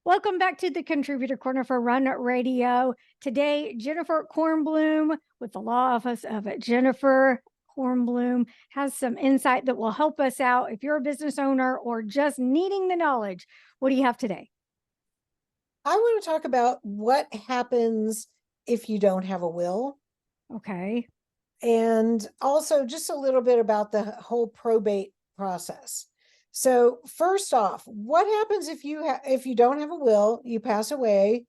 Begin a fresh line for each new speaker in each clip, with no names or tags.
Welcome back to the Contributor Corner for Run Radio. Today, Jennifer Kornblum with the Law Office of Jennifer Kornblum has some insight that will help us out if you're a business owner or just needing the knowledge. What do you have today?
I want to talk about what happens if you don't have a will,
Okay.
and also just a little bit about the whole probate process. So first off, what happens if you don't have a will, you pass away?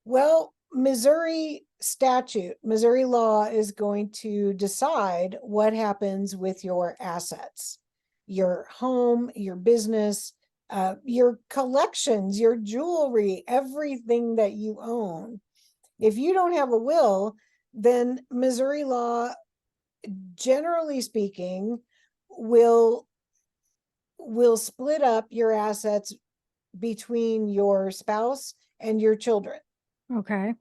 Well, Missouri law is going to decide what happens with your assets, your home, your business, your collections, your jewelry, everything that you own. If you don't have a will, then Missouri law, generally speaking, will split up your assets between your spouse and your children.
Okay.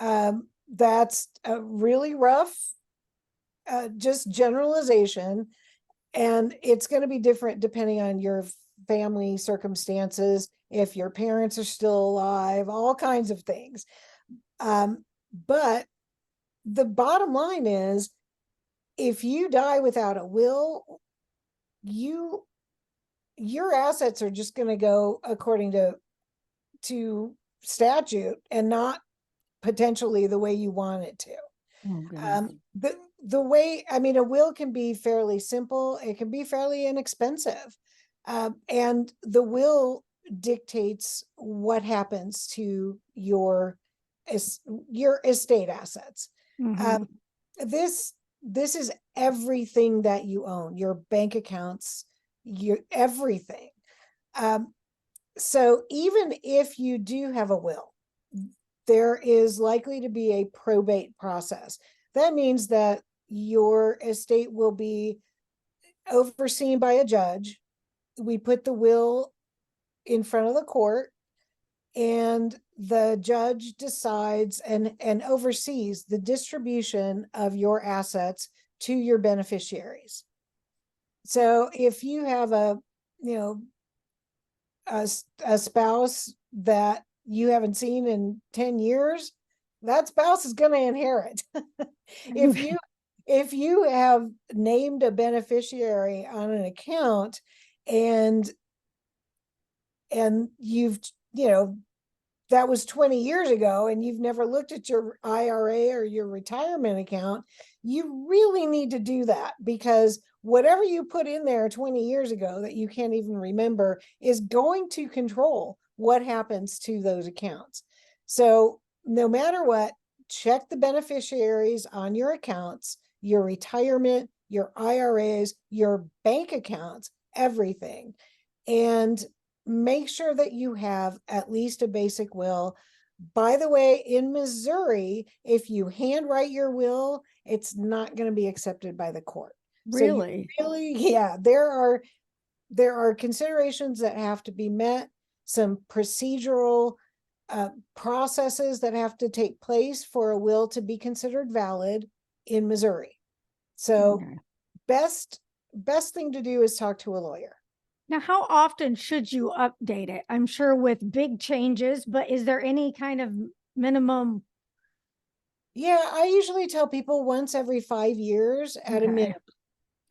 That's a really rough, just generalization, and it's going to be different depending on your family circumstances, if your parents are still alive, all kinds of things. But the bottom line is, if you die without a will, your assets are just going to go according to statute and not potentially the way you want it to.
Oh, goodness.
The way, I mean, a will can be fairly simple, it can be fairly inexpensive. And the will dictates what happens to your estate assets.
Mhm.
This is everything that you own, your bank accounts, your everything. So even if you do have a will, there is likely to be a probate process. That means that your estate will be overseen by a judge. We put the will in front of the court, and the judge decides and oversees the distribution of your assets to your beneficiaries. So if you have you know, a spouse that you haven't seen in 10 years, that spouse is going to inherit. If you have named a beneficiary on an account, and you've, that was 20 years ago, and you've never looked at your IRA or your retirement account, you really need to do that, because whatever you put in there 20 years ago that you can't even remember is going to control what happens to those accounts. So no matter what, check the beneficiaries on your accounts, your retirement, your IRAs, your bank accounts, everything. And make sure that you have at least a basic will. By the way, in Missouri, if you handwrite your will, it's not going to be accepted by the court. So you
Really?
really, yeah, there are considerations that have to be met, some procedural processes that have to take place for a will to be considered valid in Missouri. So
Okay.
best thing to do is talk to a lawyer.
Now, how often should you update it? I'm sure with big changes, but is there any kind of minimum?
Yeah, I usually tell people once every 5 years at a
Okay.
minimum.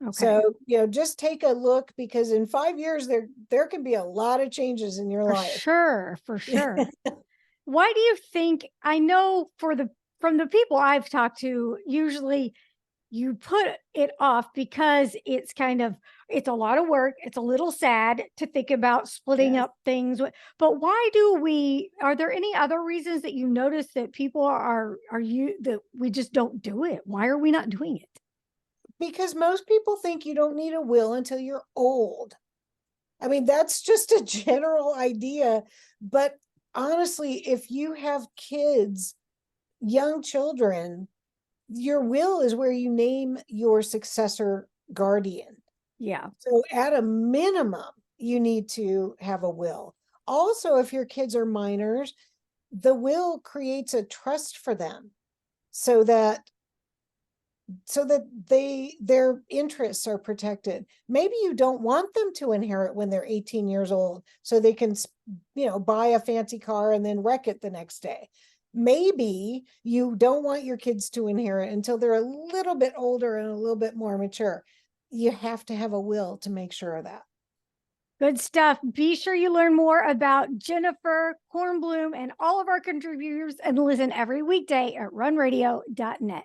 Okay.
So, just take a look, because in 5 years there can be a lot of changes in your
For
life.
sure. For sure. Why do you think, I know from the people I've talked to, usually you put it off because it's a lot of work. It's a little sad to think about splitting
Yes.
up things. But why are there any other reasons that you notice that people that we just don't do it? Why are we not doing it?
Because most people think you don't need a will until you're old. I mean, that's just a general idea. But honestly, if you have kids, young children, your will is where you name your successor guardian.
Yeah.
So at a minimum, you need to have a will. Also, if your kids are minors, the will creates a trust for them, so that so that their interests are protected. Maybe you don't want them to inherit when they're 18 years old so they can, buy a fancy car and then wreck it the next day. Maybe you don't want your kids to inherit until they're a little bit older and a little bit more mature. You have to have a will to make sure of that.
Good stuff. Be sure you learn more about Jennifer Kornblum and all of our contributors and listen every weekday at runradio.net.